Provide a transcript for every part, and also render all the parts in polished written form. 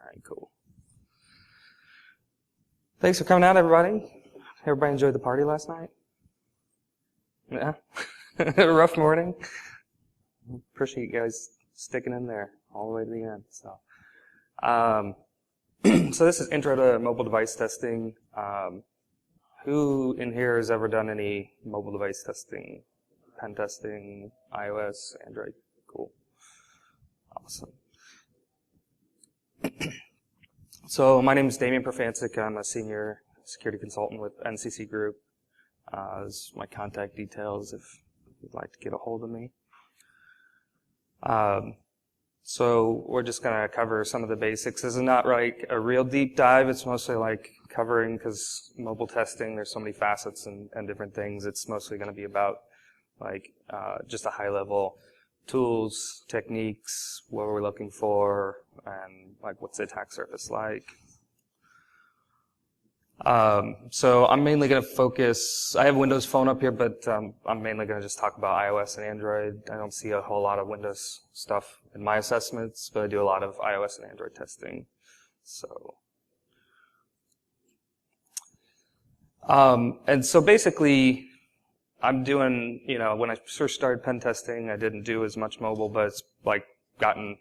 right, cool. Thanks for coming out, everybody. Everybody enjoyed the party last night? Yeah? A rough morning? Appreciate you guys sticking in there all the way to the end. So this is intro to mobile device testing. Who in here has ever done any mobile device testing, pen testing, iOS, Android? Cool. Awesome. So my name is Damian Profancik. I'm a senior security consultant with nccgroup. This is my contact details if you'd like to get a hold of me. So we're just going to cover some of the basics. This is not like a real deep dive. It's mostly like covering, because mobile testing, there's so many facets and different things. It's mostly going to be about like just a high level tools, techniques, what we're looking for, and like what's the attack surface like. So I'm mainly going to focus, I have Windows Phone up here, but I'm mainly going to just talk about iOS and Android. I don't see a whole lot of Windows stuff in my assessments, but I do a lot of iOS and Android testing. So, and so basically, I'm doing, when I first started pen testing, I didn't do as much mobile, but it's like gotten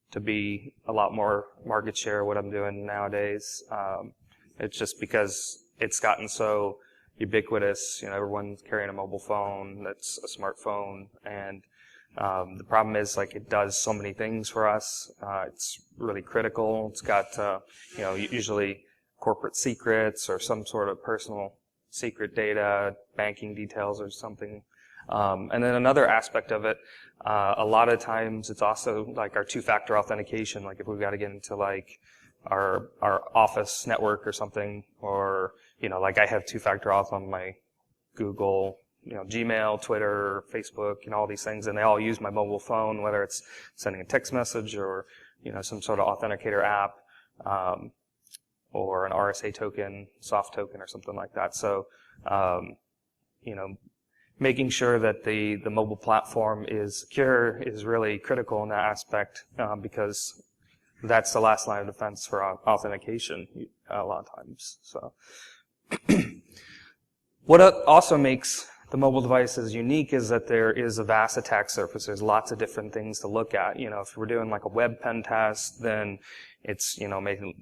to be a lot more market share what I'm doing nowadays. It's just because it's gotten so ubiquitous. Everyone's carrying a mobile phone that's a smartphone, and the problem is like it does so many things for us. It's really critical. It's got usually corporate secrets or some sort of personal secret data, banking details or something. And then another aspect of it, a lot of times it's also like our two-factor authentication. Like if we've got to get into like our office network or something, or like I have two-factor auth on my Google, Gmail, Twitter, Facebook, all these things, and they all use my mobile phone, whether it's sending a text message or some sort of authenticator app, or an RSA token, soft token, or something like that. So, making sure that the mobile platform is secure is really critical in that aspect, because that's the last line of defense for authentication a lot of times. So, what also makes the mobile devices unique is that there is a vast attack surface. There's lots of different things to look at. If we're doing like a web pen test, then it's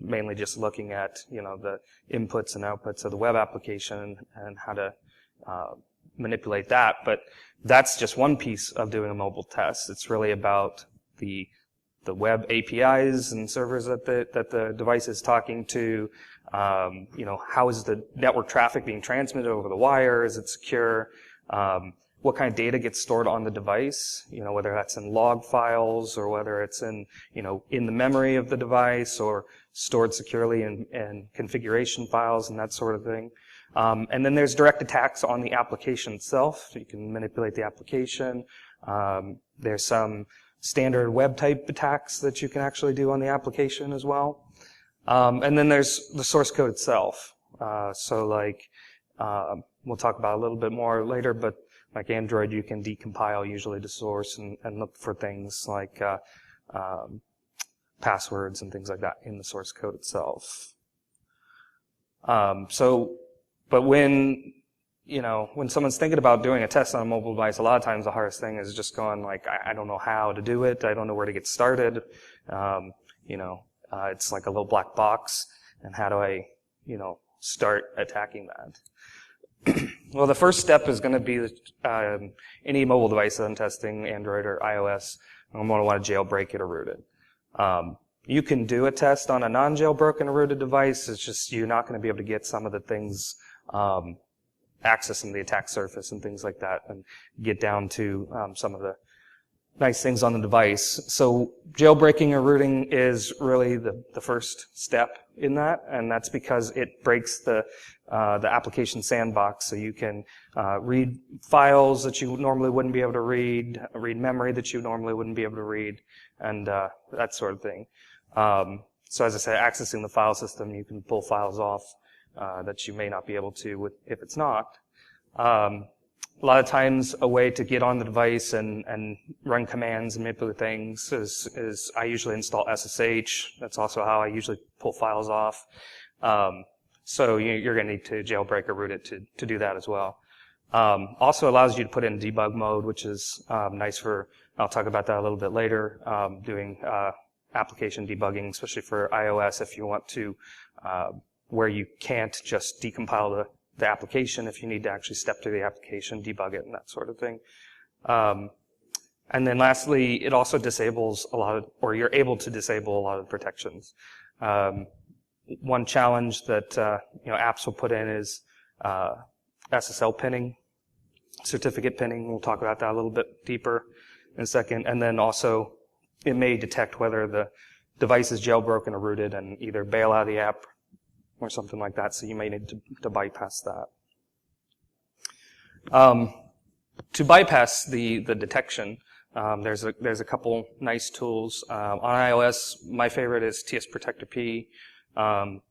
mainly just looking at the inputs and outputs of the web application and how to manipulate that. But that's just one piece of doing a mobile test. It's really about the web APIs and servers that the device is talking to. How is the network traffic being transmitted over the wire? Is it secure? What kind of data gets stored on the device? Whether that's in log files or whether it's in the memory of the device or stored securely in configuration files and that sort of thing. And then there's direct attacks on the application itself. So you can manipulate the application. There's some standard web type attacks that you can actually do on the application as well. And then there's the source code itself. So like, we'll talk about a little bit more later, but like Android, you can decompile usually to source and look for things like, passwords and things like that in the source code itself. But when someone's thinking about doing a test on a mobile device, a lot of times the hardest thing is just going like, I don't know how to do it. I don't know where to get started. It's like a little black box, and how do I, start attacking that? Well, the first step is going to be any mobile device that I'm testing, Android or iOS, I'm going to want to jailbreak it or root it. You can do a test on a non-jailbroken or rooted device. It's just you're not going to be able to get some of the things, accessing the attack surface and things like that, and get down to some of the nice things on the device. So jailbreaking or rooting is really the first step in that, and that's because it breaks the application sandbox. So you can read files that you normally wouldn't be able to read memory that you normally wouldn't be able to read, and that sort of thing. So as I said, accessing the file system, you can pull files off that you may not be able to if it's not. A lot of times a way to get on the device and run commands and manipulate things is I usually install SSH. That's also how I usually pull files off. So you're going to need to jailbreak or root it to do that as well. Also allows you to put in debug mode, which is nice for, I'll talk about that a little bit later, doing application debugging, especially for iOS if you want to, where you can't just decompile the application if you need to actually step through the application, debug it, and that sort of thing. And then lastly, it also disables a lot of, or you're able to disable a lot of protections. One challenge that apps will put in is SSL pinning, certificate pinning. We'll talk about that a little bit deeper in a second. And then also, it may detect whether the device is jailbroken or rooted and either bail out of the app or something like that, so you may need to bypass that. To bypass the detection, there's a couple nice tools. On iOS, my favorite is TS Protector P. I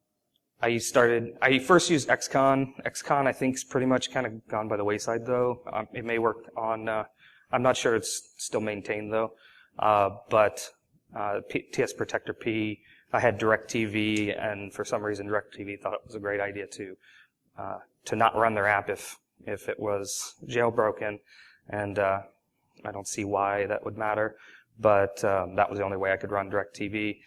first used XCon. XCon, I think, is pretty much kind of gone by the wayside, though. It may work on, I'm not sure it's still maintained, though. But TS Protector P, I had DirecTV, and for some reason DirecTV thought it was a great idea to not run their app if it was jailbroken, and I don't see why that would matter, but that was the only way I could run DirecTV.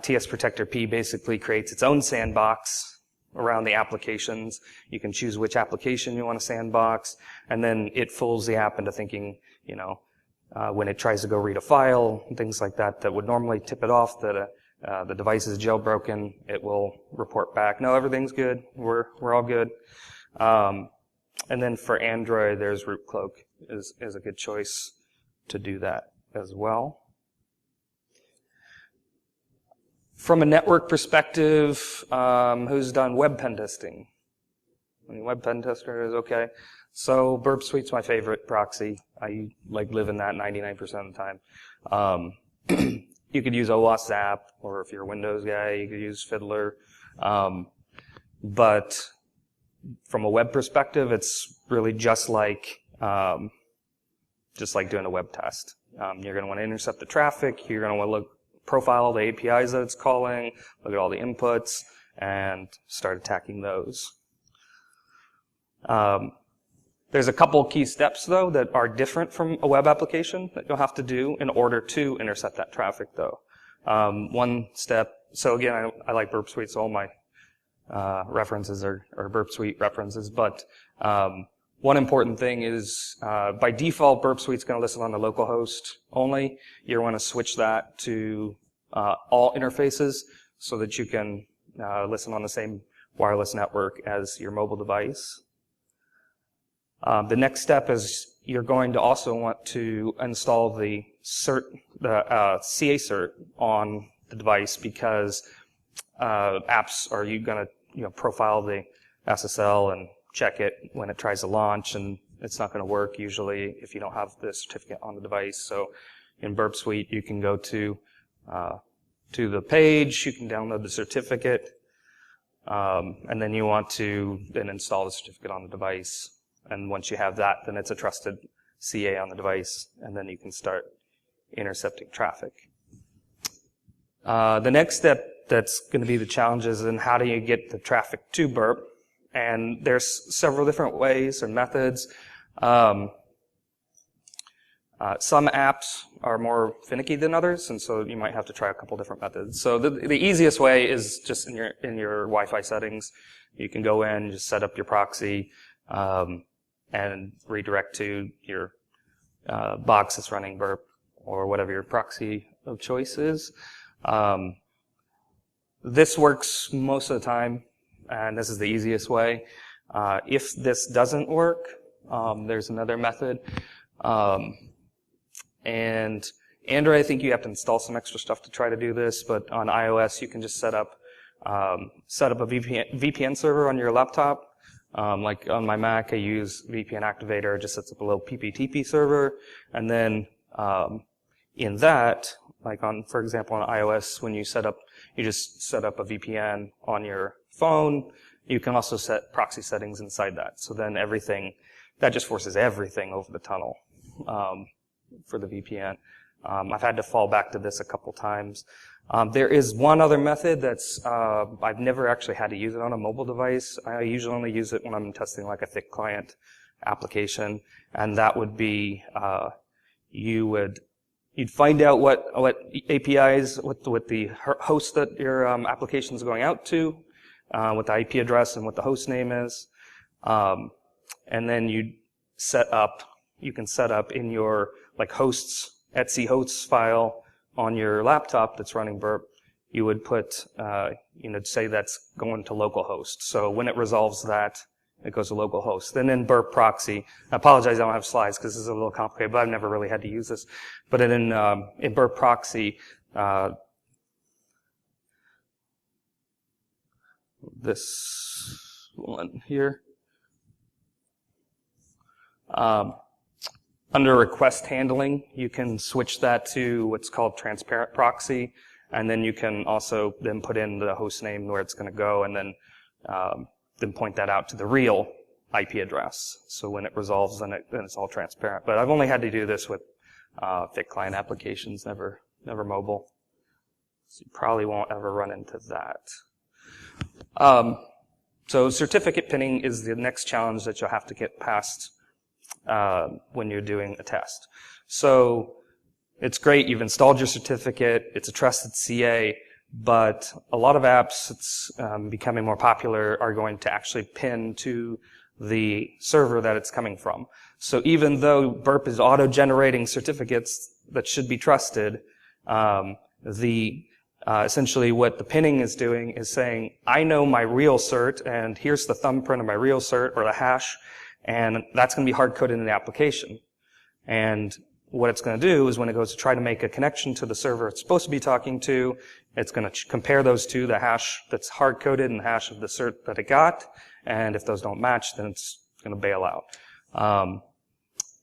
TS Protector P basically creates its own sandbox around the applications. You can choose which application you want to sandbox, and then it fools the app into thinking, when it tries to go read a file and things like that would normally tip it off that the device is jailbroken, it will report back, no, everything's good, we're all good. And then for Android, there's RootCloak is a good choice to do that as well. From a network perspective, who's done web pen testing? Any web pen testers? Okay. So Burp Suite's my favorite proxy. I live in that 99% of the time. You could use OWASP, or if you're a Windows guy, you could use Fiddler. But from a web perspective, it's really just like doing a web test. You're going to want to intercept the traffic. You're going to want to profile all the APIs that it's calling, look at all the inputs, and start attacking those. There's a couple key steps, though, that are different from a web application that you'll have to do in order to intercept that traffic, though. One step, so again, I like Burp Suite, so all my references are Burp Suite references, but one important thing is, by default, Burp Suite's going to listen on the local host only. You want to switch that to all interfaces so that you can listen on the same wireless network as your mobile device. The next step is you're going to also want to install the CA cert on the device, because apps are you going to profile the SSL and check it when it tries to launch, and it's not going to work usually if you don't have the certificate on the device. So in Burp Suite, you can go to the page, you can download the certificate, and then you want to then install the certificate on the device. And once you have that, then it's a trusted CA on the device, and then you can start intercepting traffic. The next step that's going to be the challenge is in how do you get the traffic to Burp? And there's several different ways or methods. Some apps are more finicky than others, and so you might have to try a couple different methods. So the easiest way is just in your Wi-Fi settings. You can go in, just set up your proxy, and redirect to your box that's running Burp or whatever your proxy of choice is. This works most of the time, and this is the easiest way. If this doesn't work, there's another method. And Android, I think you have to install some extra stuff to try to do this, but on iOS, you can just set up a VPN server on your laptop. Like on my Mac, I use VPN Activator. It just sets up a little PPTP server, and then in that, like for example, on iOS, when you just set up a VPN on your phone. You can also set proxy settings inside that. So then everything that just forces everything over the tunnel for the VPN. I've had to fall back to this a couple times. There is one other method that's, I've never actually had to use it on a mobile device. I usually only use it when I'm testing like a thick client application, and that would be, you'd find out what APIs, what the host that your application is going out to, what the IP address and what the host name is, and then you can set up in your like hosts, etc hosts file on your laptop that's running burp, you would put, say that's going to localhost. So when it resolves that, it goes to localhost. Then in burp proxy, I apologize I don't have slides because this is a little complicated, but I've never really had to use this. But in burp proxy, this one here, under request handling, you can switch that to what's called transparent proxy, and then you can also then put in the host name where it's going to go, and then point that out to the real IP address. So when it resolves, then it's all transparent. But I've only had to do this with thick client applications, never mobile. So you probably won't ever run into that. So certificate pinning is the next challenge that you'll have to get past when you're doing a test. So it's great, you've installed your certificate, it's a trusted CA, but a lot of apps that's becoming more popular are going to actually pin to the server that it's coming from. So even though burp is auto-generating certificates that should be trusted, essentially what the pinning is doing is saying, I know my real cert, and here's the thumbprint of my real cert, or the hash, and that's going to be hard-coded in the application. And what it's going to do is when it goes to try to make a connection to the server it's supposed to be talking to, it's going to compare those two, the hash that's hard-coded and the hash of the cert that it got, and if those don't match, then it's going to bail out.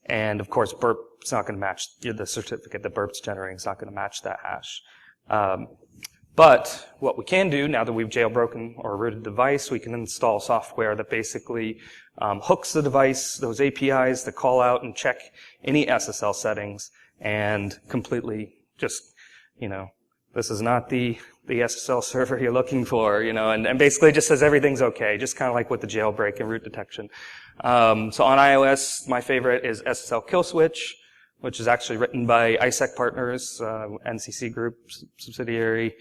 And of course, burp's not going to match the certificate that burp's generating. It's not going to match that hash. But what we can do, now that we've jailbroken or rooted the device, we can install software that basically hooks the device, those APIs that call out and check any SSL settings, and completely just, this is not the SSL server you're looking for, and basically just says everything's okay, just kind of like with the jailbreak and root detection. So on iOS, my favorite is SSL Kill Switch, which is actually written by ISEC partners, nccgroup subsidiary.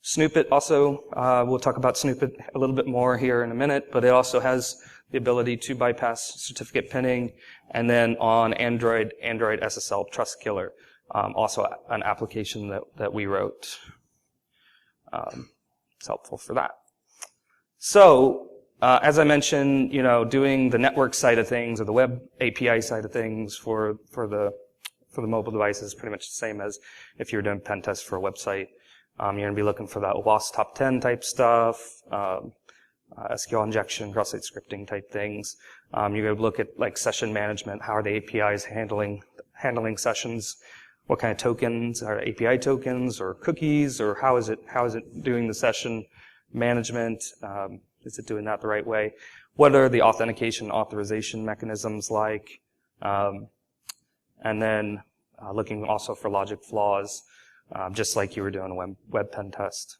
Snoopit also, we'll talk about Snoopit a little bit more here in a minute, but it also has the ability to bypass certificate pinning. And then on Android SSL Trust Killer, also an application that we wrote. It's helpful for that. So, as I mentioned, doing the network side of things or the web API side of things for the mobile device is pretty much the same as if you were doing pen tests for a website. You're going to be looking for that WASP top 10 type stuff, SQL injection, cross-site scripting type things. You're going to look at like session management. How are the APIs handling sessions? What kind of tokens are API tokens or cookies, or how is it doing the session management? Is it doing that the right way? What are the authentication authorization mechanisms like? And then looking also for logic flaws, just like you were doing a web pen test.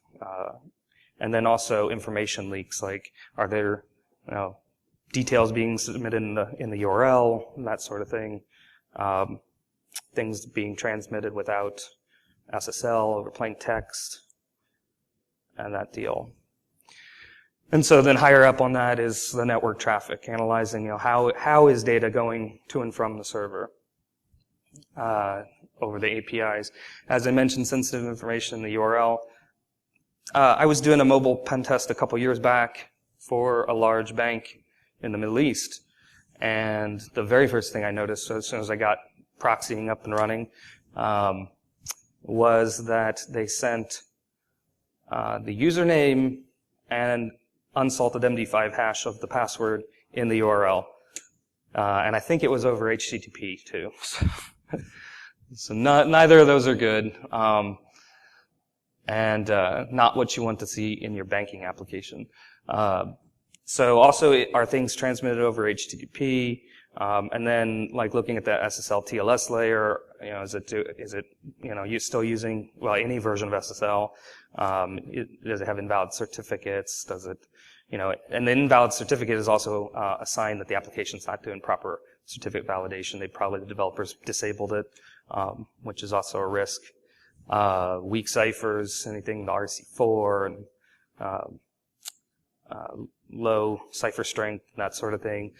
And then also information leaks, like are there details being submitted in the URL, that sort of thing. Things being transmitted without SSL over plain text, and that deal. And so then higher up on that is the network traffic, analyzing how is data going to and from the server over the APIs. As I mentioned, sensitive information in the URL. I was doing a mobile pen test a couple years back for a large bank in the Middle East, and the very first thing I noticed as soon as I got proxying up and running was that they sent the username and unsalted MD5 hash of the password in the URL. And I think it was over HTTP too. So neither of those are good. And not what you want to see in your banking application. So also, are things transmitted over HTTP? And then, like looking at the SSL TLS layer, is it you still using any version of SSL? Does it have invalid certificates? Does it, and the invalid certificate is also a sign that the application's not doing proper certificate validation. The developers disabled it, which is also a risk. Weak ciphers, anything to RC4 and low cipher strength, that sort of thing,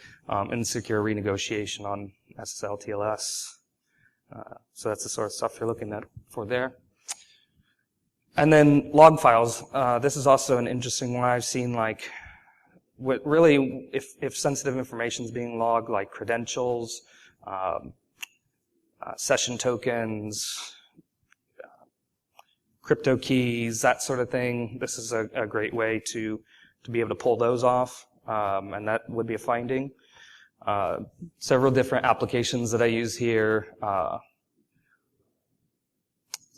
insecure renegotiation on SSL TLS. So that's the sort of stuff you're looking at for there. And then log files. This is also an interesting one. I've seen if sensitive information is being logged, like credentials, session tokens, crypto keys, that sort of thing. This is a great way to be able to pull those off, and that would be a finding. Several different applications that I use here.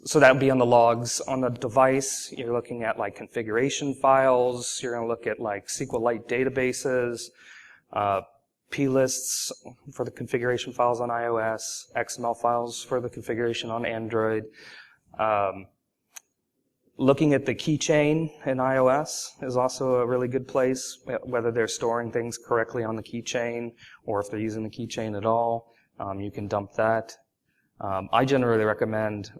So that would be on the logs. On the device, you're looking at configuration files. You're going to look at SQLite databases,plists for the configuration files on iOS, XML files for the configuration on Android. Looking at the keychain in iOS is also a really good place, whether they're storing things correctly on the keychain or if they're using the keychain at all. You can dump that. I generally recommend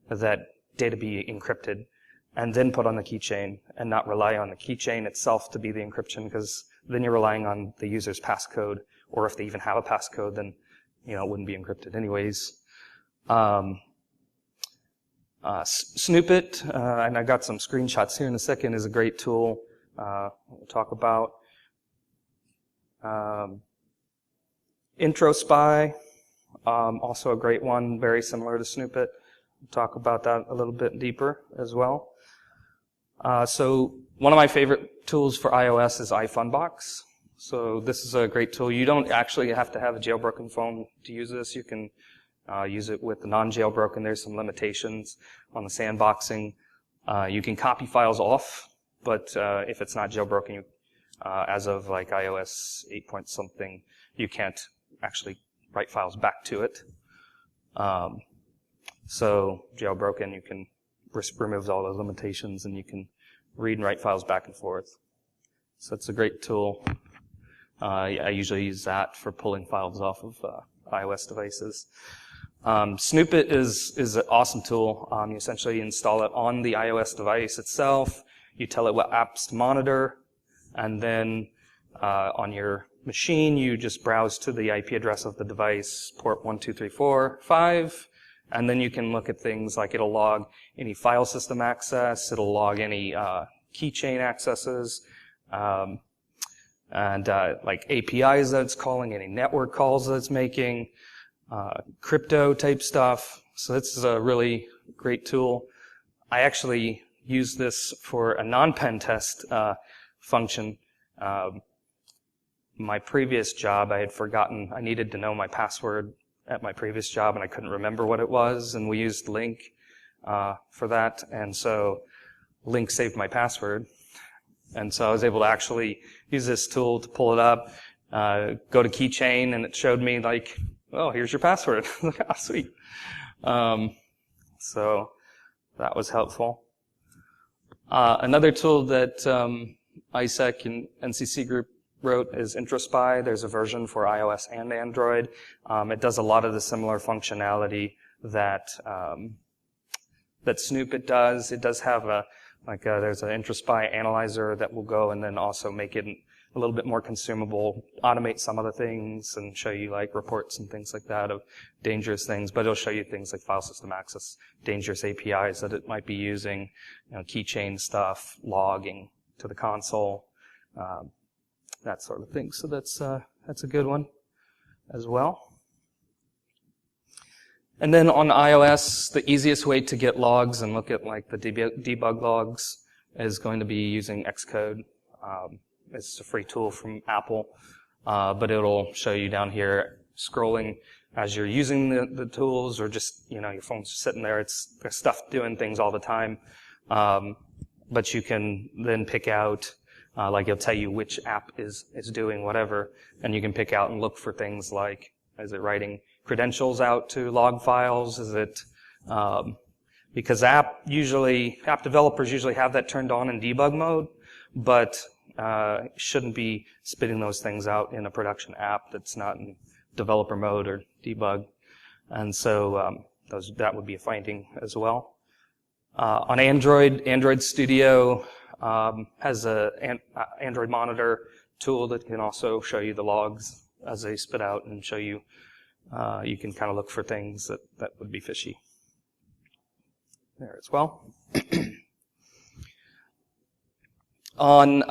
that data be encrypted and then put on the keychain and not rely on the keychain itself to be the encryption, because then you're relying on the user's passcode, or if they even have a passcode, then it wouldn't be encrypted anyways. Snoop It, and I got some screenshots here in a second, is a great tool we'll talk about. Intro Spy, also a great one, very similar to Snoop It. We'll talk about that a little bit deeper as well. So one of my favorite tools for iOS is iFunbox. So this is a great tool. You don't actually have to have a jailbroken phone to use this. You can use it with the non-jailbroken. There's some limitations on the sandboxing. You can copy files off, but if it's not jailbroken, as of iOS 8 point something, you can't actually write files back to it. So jailbroken, you can remove all those limitations, and you can read and write files back and forth. So it's a great tool. I usually use that for pulling files off of iOS devices. Snoop It is an awesome tool. You essentially install it on the iOS device itself. You tell it what apps to monitor, and then on your machine, you just browse to the IP address of the device, port 12345, and then you can look at things like it'll log any file system access, it'll log any keychain accesses, and APIs that it's calling, any network calls that it's making, crypto type stuff. So this is a really great tool. I actually use this for a non-pen test function. My previous job, I had forgotten, I needed to know my password at my previous job, and I couldn't remember what it was, and we used Link for that, and so Link saved my password. And so I was able to actually use this tool to pull it up, go to keychain, and it showed me oh, here's your password. Oh, sweet. So that was helpful. Another tool that ISEC and NCCgroup wrote is IntroSpy. There's a version for iOS and Android. It does a lot of the similar functionality that that Snoop It does. It does have there's an IntroSpy analyzer that will go and then also make it a little bit more consumable, automate some of the things, and show you reports and things like that of dangerous things. But it'll show you things like file system access, dangerous APIs that it might be using, keychain stuff, logging to the console, that sort of thing. So that's a good one as well. And then on iOS, the easiest way to get logs and look at the debug logs is going to be using Xcode. It's a free tool from Apple, but it'll show you down here scrolling as you're using the tools, or just your phone's just sitting there. There's stuff doing things all the time, but you can then pick out Like it'll tell you which app is doing whatever, and you can pick out and look for things like, is it writing credentials out to log files? Is it, because app developers usually have that turned on in debug mode, but shouldn't be spitting those things out in a production app that's not in developer mode or debug. And so that would be a finding as well. On Android Studio has an Android monitor tool that can also show you the logs as they spit out and show you, you can kind of look for things that would be fishy there as well. On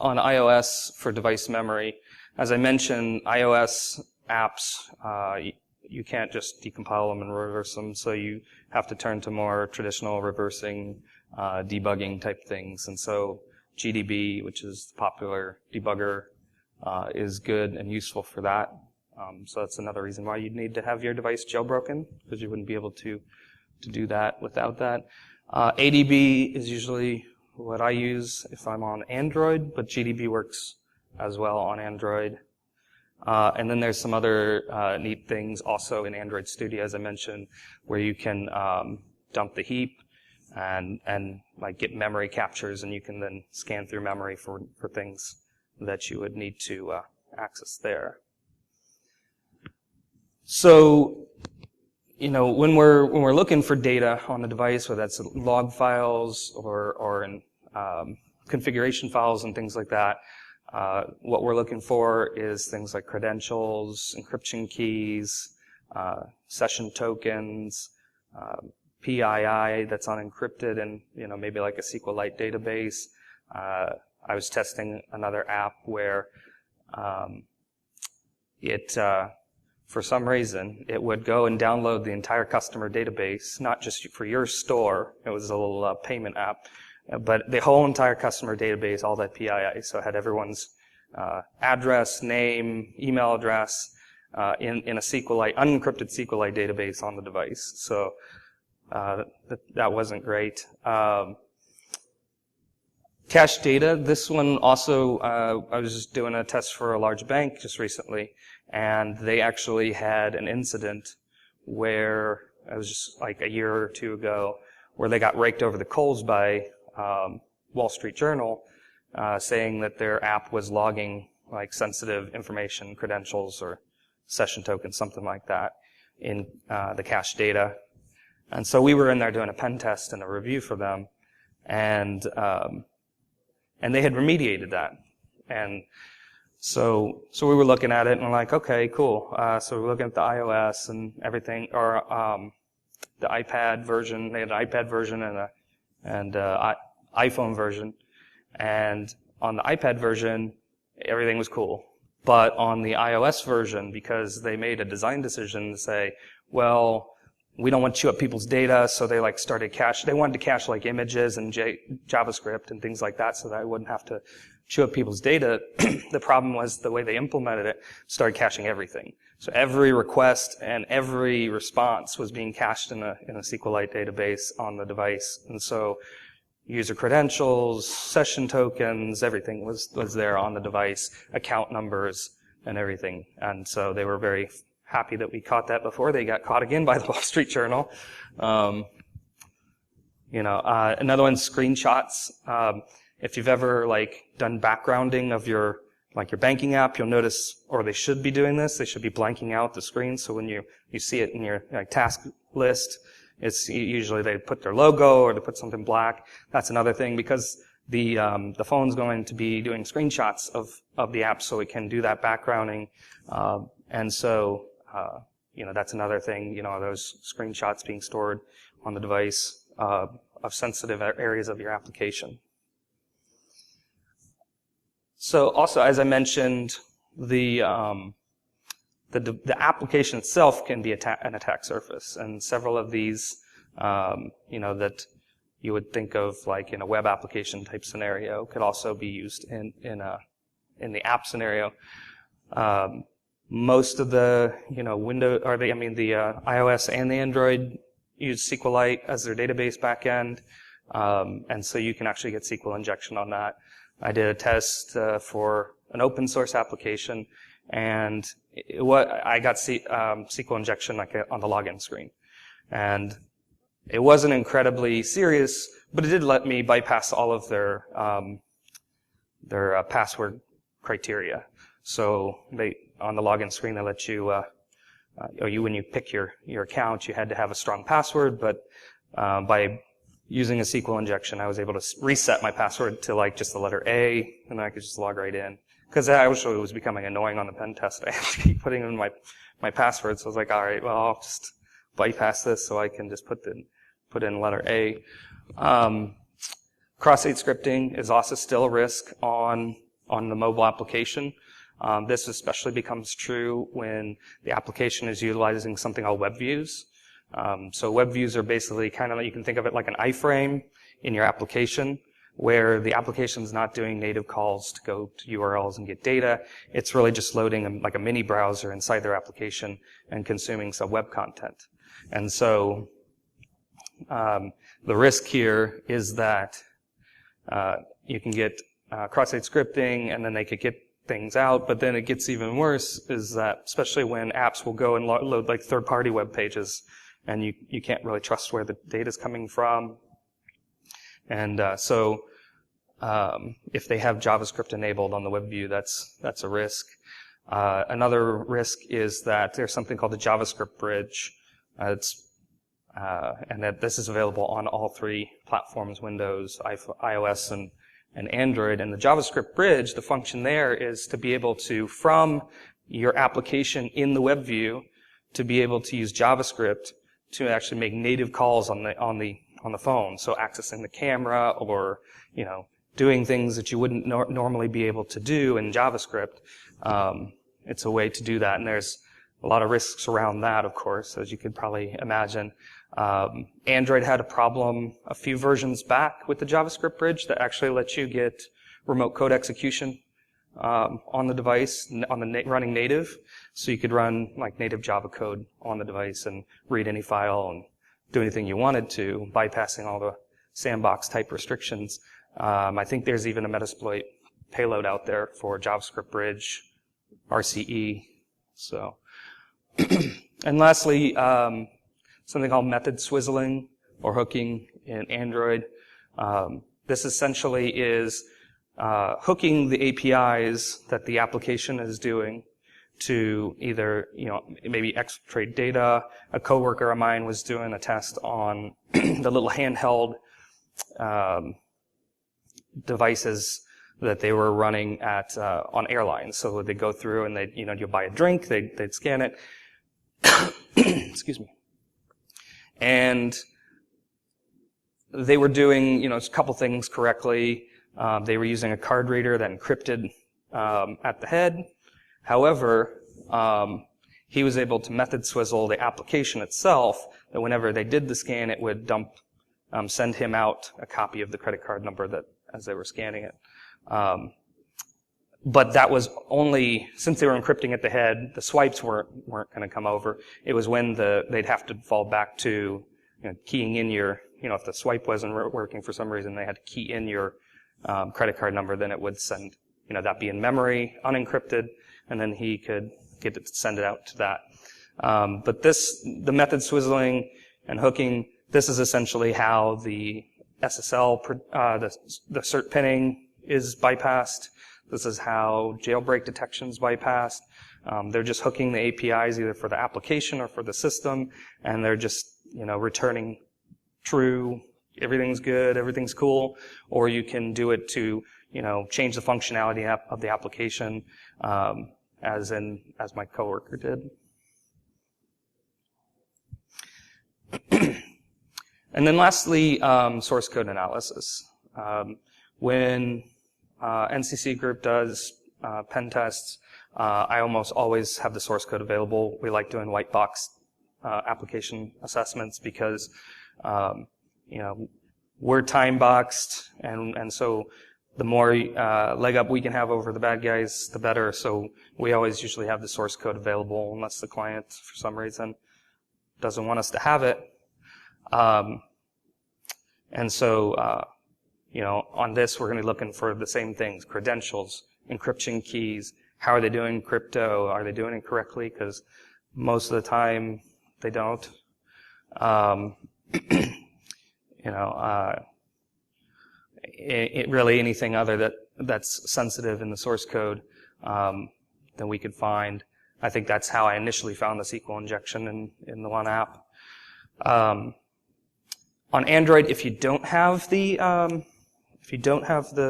iOS for device memory, as I mentioned, iOS apps, you can't just decompile them and reverse them, so you have to turn to more traditional reversing, debugging type things. And so GDB, which is the popular debugger, is good and useful for that. So that's another reason why you'd need to have your device jailbroken, because you wouldn't be able to do that without that. ADB is usually what I use if I'm on Android, but GDB works as well on Android. And then there's some other neat things also in Android Studio, as I mentioned, where you can dump the heap and like get memory captures, and you can then scan through memory for things that you would need to access there. So, you know, when we're looking for data on the device, whether that's log files or in configuration files and things like that, what we're looking for is things like credentials, encryption keys, session tokens, PII that's unencrypted, and maybe like a SQLite database. I was testing another app where for some reason, it would go and download the entire customer database, not just for your store. It was a little payment app, but the whole entire customer database, all that PII. So it had everyone's address, name, email address in a SQLite, unencrypted SQLite database on the device. So that wasn't great. Cache data, this one also, I was just doing a test for a large bank just recently, and they actually had an incident where, it was just like a year or two ago, where they got raked over the coals by Wall Street Journal, saying that their app was logging like sensitive information, credentials, or session tokens, something like that, in the cache data. And so we were in there doing a pen test and a review for them, and they had remediated that. And so we were looking at it and we're like, okay, cool. So we're looking at the iOS and everything, or the iPad version. They had an iPad version and iPhone version. And on the iPad version, everything was cool. But on the iOS version, because they made a design decision to say, well, we don't want to chew up people's data, so they like started they wanted to cache like images and JavaScript and things like that, so that I wouldn't have to chew up people's data. The problem was the way they implemented it started caching everything. So every request and every response was being cached in a SQLite database on the device. And so user credentials, session tokens, everything was there on the device, account numbers and everything. And so they were very happy that we caught that before they got caught again by the Wall Street Journal. Another one, screenshots. If you've ever done backgrounding of your banking app, you'll notice, or they should be doing this, they should be blanking out the screen. So when you see it in your task list, it's usually they put their logo or they put something black. That's another thing, because the phone's going to be doing screenshots of the app, so it can do that backgrounding. And so that's another thing, those screenshots being stored on the device of sensitive areas of your application. So also, as I mentioned, the application itself can be an attack surface, and several of these, that you would think of in a web application type scenario could also be used in the app scenario. Most of the the iOS and the Android use SQLite as their database backend. And so you can actually get SQL injection on that. I did a test for an open source application, and I got SQL injection like on the login screen. And it wasn't incredibly serious, but it did let me bypass all of their password criteria. So on the login screen, they let you, when you pick your account, you had to have a strong password, but by using a SQL injection, I was able to reset my password to like just the letter A, and then I could just log right in. Because actually it was becoming annoying on the pen test. I had to keep putting in my password, so I was like, all right, well, I'll just bypass this so I can just put in letter A. Cross-site scripting is also still a risk on the mobile application. This especially becomes true when the application is utilizing something called web views. So web views are basically kind of, you can think of it like an iframe in your application, where the application's not doing native calls to go to URLs and get data. It's really just loading like a mini browser inside their application and consuming some web content. And so the risk here is that you can get cross-site scripting, and then they could get things out, but then it gets even worse, is that especially when apps will go and load like third-party web pages, and you can't really trust where the data's coming from. And so if they have JavaScript enabled on the web view, that's a risk. Another risk is that there's something called the JavaScript bridge. And that this is available on all three platforms, Windows, iOS, and Android. And the JavaScript bridge, the function there is to be able to, from your application in the web view, to be able to use JavaScript to actually make native calls on the phone. So accessing the camera, or doing things that you wouldn't normally be able to do in JavaScript. It's a way to do that, and there's a lot of risks around that, of course, as you could probably imagine. Android had a problem a few versions back with the JavaScript bridge that actually lets you get remote code execution on the device, running native. So you could run like native Java code on the device and read any file and do anything you wanted to, bypassing all the sandbox type restrictions. I think there's even a Metasploit payload out there for JavaScript bridge, RCE. So, and lastly, something called method swizzling or hooking in Android. This essentially is hooking the APIs that the application is doing to either, maybe exfiltrate data. A coworker of mine was doing a test on the little handheld devices that they were running at on airlines. So they go through and you buy a drink, they'd scan it. Excuse me. And they were doing, a couple things correctly. They were using a card reader that encrypted at the head. However, he was able to method swizzle the application itself, that whenever they did the scan, it would send him out a copy of the credit card number that as they were scanning it. But that was only, since they were encrypting at the head, the swipes weren't going to come over. It was when they'd have to fall back to keying in your, if the swipe wasn't working for some reason, they had to key in your credit card number, then it would send, that be in memory, unencrypted, and then he could get it to send it out to that. But the method swizzling and hooking, this is essentially how the SSL, the cert pinning is bypassed. This is how jailbreak detection is bypassed. They're just hooking the APIs either for the application or for the system, and they're just, returning true, everything's good, everything's cool, or you can do it to, change the functionality of the application, as my coworker did. And then lastly, source code analysis. When CCgroup does pen tests, I almost always have the source code available. We like doing white box application assessments because we're time boxed, and so the more leg up we can have over the bad guys, the better. So we always usually have the source code available unless the client, for some reason, doesn't want us to have it. And so, on this, we're going to be looking for the same things: credentials, encryption keys. How are they doing crypto? Are they doing it correctly? Because most of the time, they don't. Really anything other that's sensitive in the source code than we could find. I think that's how I initially found the SQL injection in the one app. On Android, if you don't have the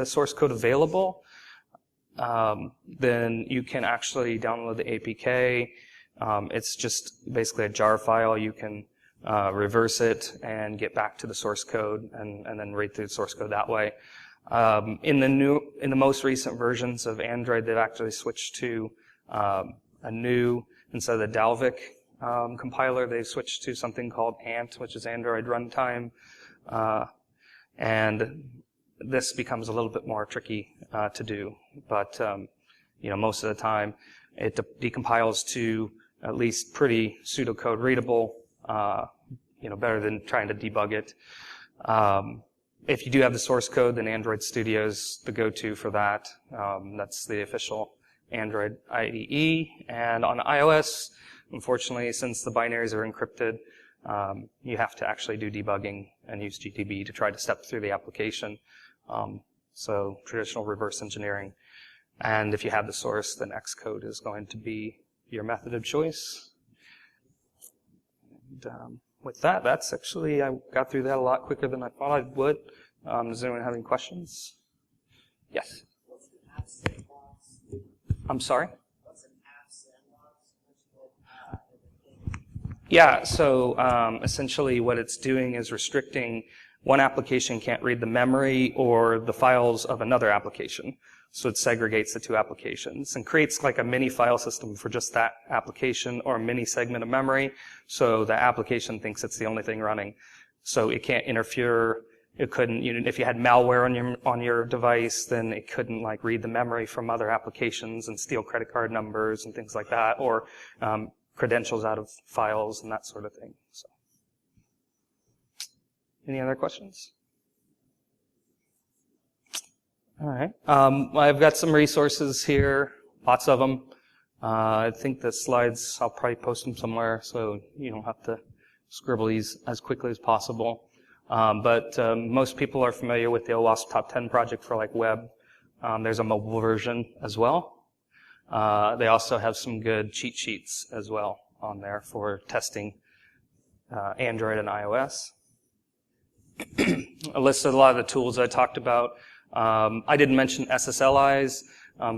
source code available, then you can actually download the APK. It's just basically a jar file. You can reverse it and get back to the source code and then read through the source code that way. In the most recent versions of Android, they've actually switched to a new, instead of the Dalvik compiler, they've switched to something called ANT, which is Android Runtime. And this becomes a little bit more tricky to do. But, most of the time it decompiles to at least pretty pseudocode readable, better than trying to debug it. If you do have the source code, then Android Studio is the go-to for that. That's the official Android IDE. And on iOS, unfortunately, since the binaries are encrypted, you have to actually do debugging and use GTB to try to step through the application. So traditional reverse engineering. And if you have the source, then Xcode is going to be your method of choice. And, with that, that's actually, I got through that a lot quicker than I thought I would. Does anyone have any questions? Yes? What's an app sandbox? I'm sorry? What's an app sandbox? Yeah, so essentially what it's doing is restricting one application can't read the memory or the files of another application. So it segregates the two applications and creates like a mini file system for just that application or a mini segment of memory. So the application thinks it's the only thing running. So it can't interfere. It couldn't, if you had malware on your device, then it couldn't like read the memory from other applications and steal credit card numbers and things like that, or credentials out of files and that sort of thing. So, any other questions? All right. I've got some resources here, lots of them. I think the slides, I'll probably post them somewhere so you don't have to scribble these as quickly as possible. But most people are familiar with the OWASP Top 10 project for like web. There's a mobile version as well. They also have some good cheat sheets as well on there for testing Android and iOS. I listed a lot of the tools I talked about. I didn't mention SSLIs.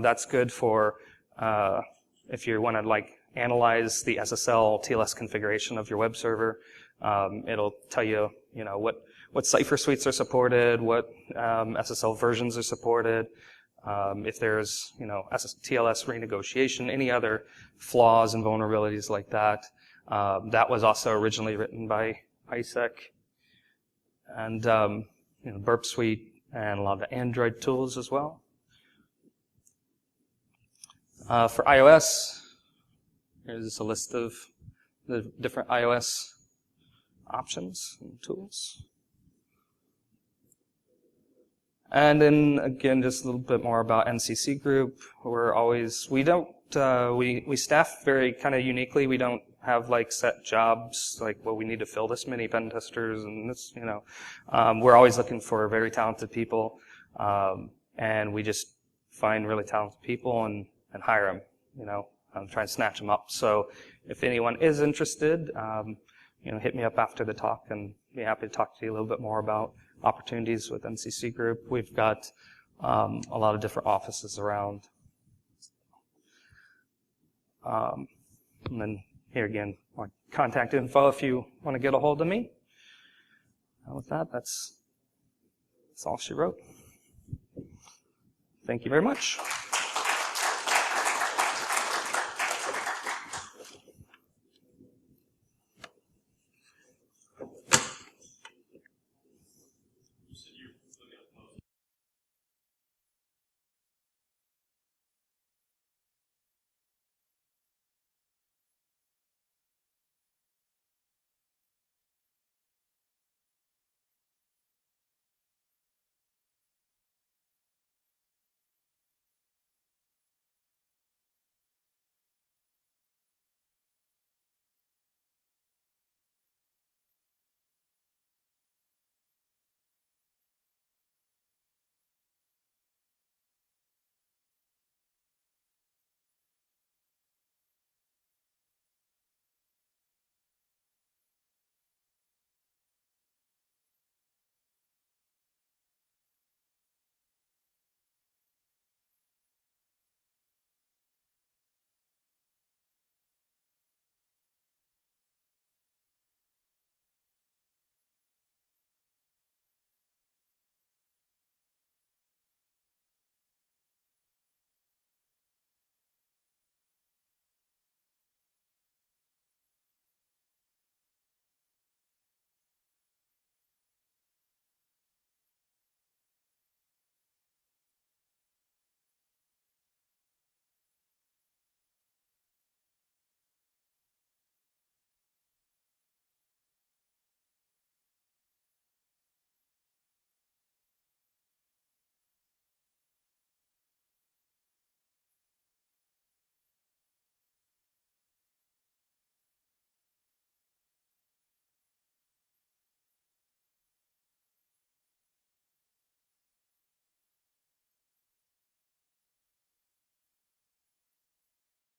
That's good for if you want to like analyze the SSL TLS configuration of your web server. It'll tell you, what cipher suites are supported, what SSL versions are supported, if there's, TLS renegotiation, any other flaws and vulnerabilities like that. That was also originally written by ISEC. And, Burp Suite and a lot of the Android tools as well. For iOS, here's a list of the different iOS options and tools. And then again, just a little bit more about nccgroup. We staff very kind of uniquely. We don't have like set jobs, like, well, we need to fill this many pen testers and this, we're always looking for very talented people. And we just find really talented people and hire them, try and snatch them up. So if anyone is interested, hit me up after the talk and be happy to talk to you a little bit more about opportunities with nccgroup. We've got a lot of different offices around. And then here again, my contact info if you want to get a hold of me. And with that, that's all she wrote. Thank you very much.